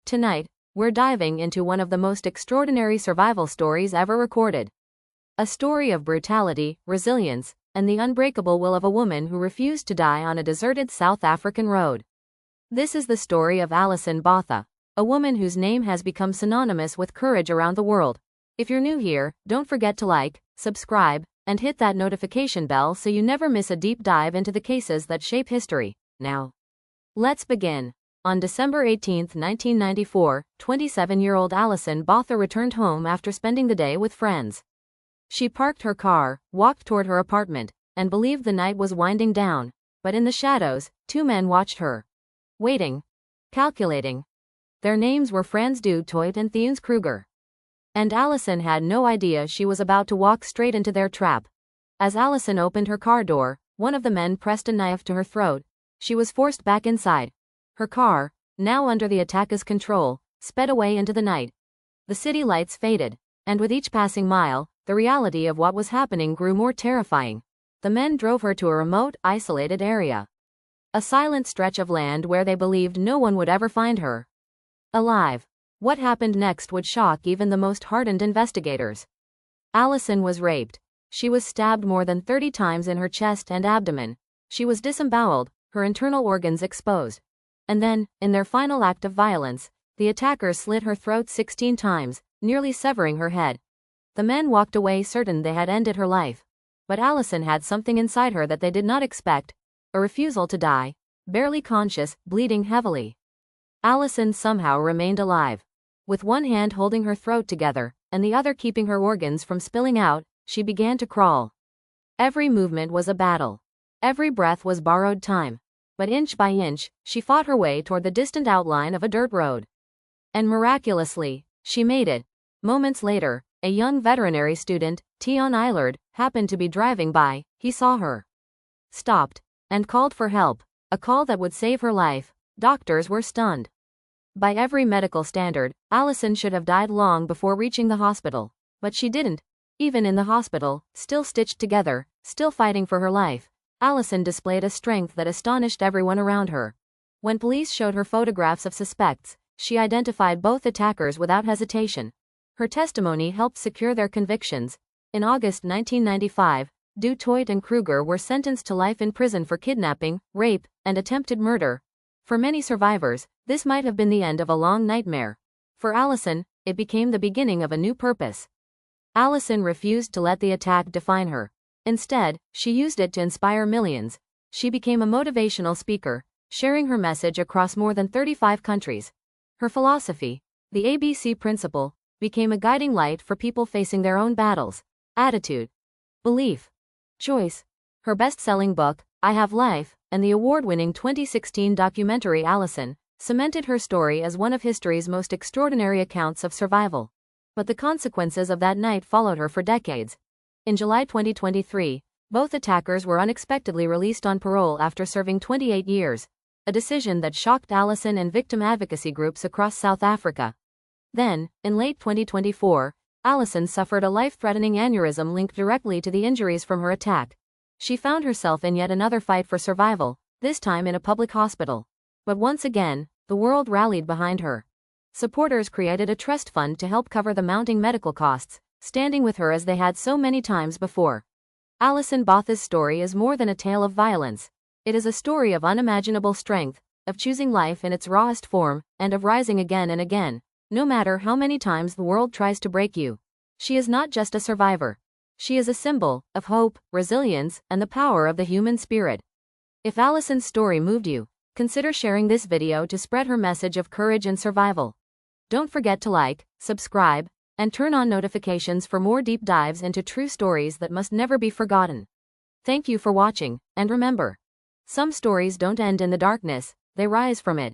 Tonight, we're diving into one of the most extraordinary survival stories ever recorded. A story of brutality, resilience, and the unbreakable will of a woman who refused to die on a deserted South African road. This is the story of Alison Botha, a woman whose name has become synonymous with courage around the world. If you're new here, don't forget to like, subscribe, and hit that notification bell so you never miss a deep dive into the cases that shape history. Now, let's begin. On December 18, 1994, 27-year-old Alison Botha returned home after spending the day with friends. She parked her car, walked toward her apartment, and believed the night was winding down. But in the shadows, two men watched her. Waiting. Calculating. Their names were Frans du Toit and Theuns Kruger. And Alison had no idea she was about to walk straight into their trap. As Alison opened her car door, one of the men pressed a knife to her throat. She was forced back inside. Her car, now under the attacker's control, sped away into the night. The city lights faded, and with each passing mile, the reality of what was happening grew more terrifying. The men drove her to a remote, isolated area. A silent stretch of land where they believed no one would ever find her alive. What happened next would shock even the most hardened investigators. Alison was raped. She was stabbed more than 30 times in her chest and abdomen. She was disemboweled, her internal organs exposed. And then, in their final act of violence, the attackers slit her throat 16 times, nearly severing her head. The men walked away certain they had ended her life. But Alison had something inside her that they did not expect, a refusal to die. Barely conscious, bleeding heavily, Alison somehow remained alive. With one hand holding her throat together, and the other keeping her organs from spilling out, she began to crawl. Every movement was a battle. Every breath was borrowed time. But inch by inch, she fought her way toward the distant outline of a dirt road. And miraculously, she made it. Moments later, a young veterinary student, Tion Eilerd, happened to be driving by. He saw her, stopped, and called for help. A call that would save her life. Doctors were stunned. By every medical standard, Alison should have died long before reaching the hospital. But she didn't. Even in the hospital, still stitched together, still fighting for her life, Alison displayed a strength that astonished everyone around her. When police showed her photographs of suspects, she identified both attackers without hesitation. Her testimony helped secure their convictions. In August 1995, du Toit and Kruger were sentenced to life in prison for kidnapping, rape, and attempted murder. For many survivors, this might have been the end of a long nightmare. For Alison, it became the beginning of a new purpose. Alison refused to let the attack define her. Instead, she used it to inspire millions. She became a motivational speaker, sharing her message across more than 35 countries. Her philosophy, the ABC principle, became a guiding light for people facing their own battles. Attitude, belief, choice. Her best-selling book, I Have Life, and the award-winning 2016 documentary Alison, cemented her story as one of history's most extraordinary accounts of survival. But the consequences of that night followed her for decades. In July 2023, both attackers were unexpectedly released on parole after serving 28 years, a decision that shocked Alison and victim advocacy groups across South Africa. Then, in late 2024, Alison suffered a life-threatening aneurysm linked directly to the injuries from her attack. She found herself in yet another fight for survival, this time in a public hospital. But once again, the world rallied behind her. Supporters created a trust fund to help cover the mounting medical costs, standing with her as they had so many times before. Alison Botha's story is more than a tale of violence. It is a story of unimaginable strength, of choosing life in its rawest form, and of rising again and again, no matter how many times the world tries to break you. She is not just a survivor. She is a symbol of hope, resilience, and the power of the human spirit. If Alison's story moved you, consider sharing this video to spread her message of courage and survival. Don't forget to like, subscribe, and turn on notifications for more deep dives into true stories that must never be forgotten. Thank you for watching, and remember, some stories don't end in the darkness, they rise from it.